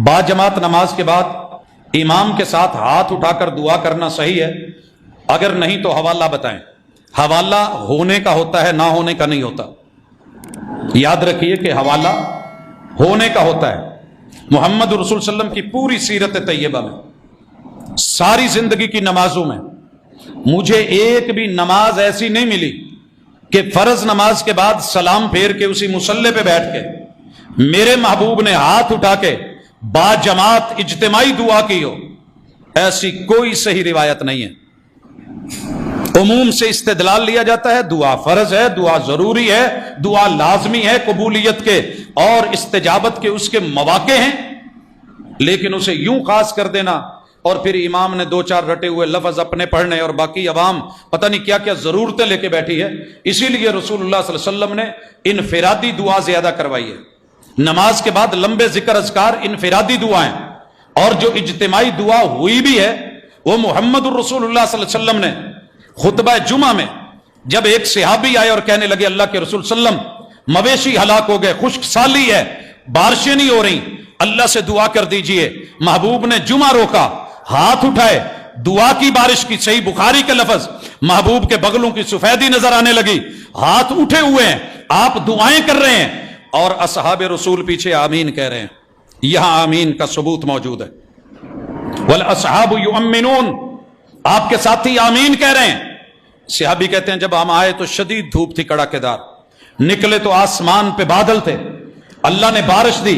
बाजमात नमाज के बाद इमाम के साथ हाथ उठाकर दुआ करना सही है? अगर नहीं तो हवाला बताएं। हवाला होने का होता है, ना होने का नहीं होता। याद रखिए कि हवाला होने का होता है। मोहम्मद रसूल सल्लम की पूरी सीरत तैयबा में, सारी जिंदगी की नमाजों में मुझे एक भी नमाज ऐसी नहीं मिली कि फर्ज नमाज के बाद सलाम फेर के उसी मुसल्ले पे बैठ के मेरे महबूब ने हाथ उठा के बाजमात इज्तिमाई दुआ की हो। ऐसी कोई सही रिवायत नहीं है। उमूम से इस्तेदलाल लिया जाता है, दुआ फर्ज है, दुआ जरूरी है, दुआ लाजमी है, कबूलियत के और इस्तेजाबत के उसके मौके हैं, लेकिन उसे यूं खास कर देना और फिर इमाम ने दो चार रटे हुए लफ्ज अपने पढ़ने और बाकी अवाम पता नहीं क्या क्या जरूरतें लेके बैठी है। इसीलिए रसूलुल्लाह सल्लल्लाहु अलैहि वसल्लम ने इनफिरादी दुआ ज्यादा करवाई है। नमाज के बाद लंबे जिक्र अज़कार इनफिरादी दुआएं, और जो इज्तिमाई दुआ हुई भी है वो मोहम्मद रसूलुल्लाह सल्लल्लाहु अलैहि वसल्लम ने खुतबा जुमा में जब एक सहाबी आए और कहने लगे अल्लाह के रसूल सल्लम मवेशी हलाक हो गए, खुश्क साली है, बारिशें नहीं हो रही, अल्लाह से दुआ कर दीजिए। महबूब ने जुमा रोका, हाथ उठाए, दुआ की बारिश की। सही बुखारी के लफ्ज, महबूब के बगलों की सफेदी नजर आने लगी, हाथ उठे हुए हैं, आप दुआएं कर रहे हैं और असहाबे रसूल पीछे आमीन कह रहे हैं। यहां आमीन का सबूत मौजूद है। वल असहाबु युअम्मिनून, आपके साथी आमीन कह रहे हैं। सहाबी कहते हैं जब हम आए तो शदीद धूप थी, कड़ाकेदार, निकले तो आसमान पे बादल थे, अल्लाह ने बारिश दी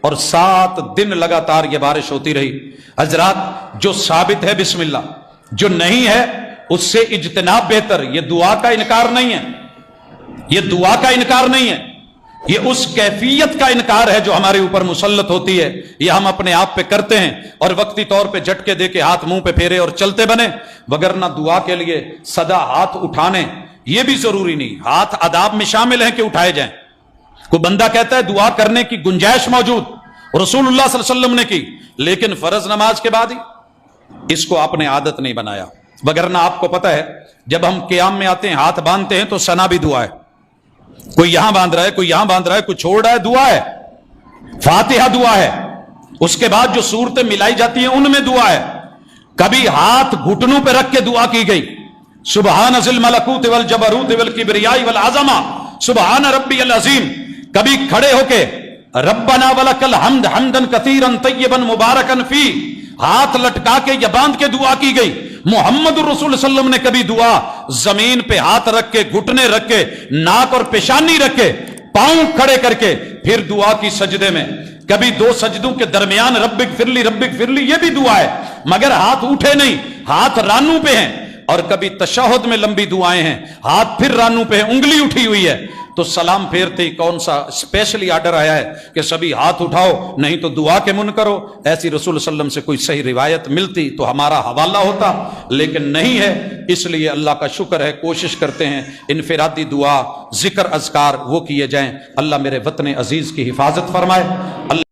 और 7 दिन लगातार ये बारिश होती रही। हजरात, जो साबित है बिस्मिल्लाह, जो नहीं है उससे इज्तिनाब बेहतर। ये दुआ का इनकार नहीं है, ये दुआ का इनकार नहीं है, ये उस कैफियत का इनकार है जो हमारे ऊपर मुसल्लत होती है। ये हम अपने आप पे करते हैं और वक्ती तौर पे झटके दे के हाथ मुंह पे फेरे और चलते बने, वगरना दुआ के लिए सदा हाथ उठाने ये भी जरूरी नहीं। हाथ आदाब में शामिल है कि उठाए जाएं। कोई बंदा कहता है दुआ करने की गुंजाइश मौजूद, रसूलुल्लाह सल्लल्लाहु अलैहि वसल्लम ने की, लेकिन फर्ज नमाज के बाद ही। इसको आपने आदत नहीं बनाया। वगरना आपको पता है जब हम क़ियाम में आते हैं, हाथ बांधते हैं तो सना भी दुआ है। कोई यहां बांध रहा है, कोई यहां बांध रहा है, कोई छोड़ रहा है, दुआ है। फातिहा दुआ है। उसके बाद जो सूरतें मिलाई जाती हैं उनमें दुआ है। कभी हाथ घुटनों पे रख के दुआ की गई, सुबहान ज़िल मलकूत वल जबरूत वल किबरियाई वल आज़मा सुबहान रब्बियल अज़ीम। कभी खड़े होके रब्बना वलकल हम्द हम्दन कसीरन तय्यबन मुबारकन फी, हाथ लटका के या बांध के दुआ की गई। मोहम्मद रसूल सल्लम ने कभी दुआ जमीन पे हाथ रख के, घुटने रख के, नाक और पेशानी रख के, पांव खड़े करके फिर दुआ की सजदे में। कभी 2 सजदों के दरमियान रब्बिक फिरली ये भी दुआ है, मगर हाथ उठे नहीं, हाथ रानू पे हैं। और कभी तशहुद में लंबी दुआएं हैं, हाथ फिर रानू पे है, उंगली उठी हुई है। तो सलाम फेरते ही कौन सा स्पेशली आर्डर आया है कि सभी हाथ उठाओ, नहीं तो दुआ के मुन करो? ऐसी रसूल सल्लम से कोई सही रिवायत मिलती तो हमारा हवाला होता, लेकिन नहीं है। इसलिए अल्लाह का शुक्र है, कोशिश करते हैं इनफिरादी दुआ, जिक्र अज़कार वो किए जाएं। अल्लाह मेरे वतन अजीज की हिफाजत फरमाए।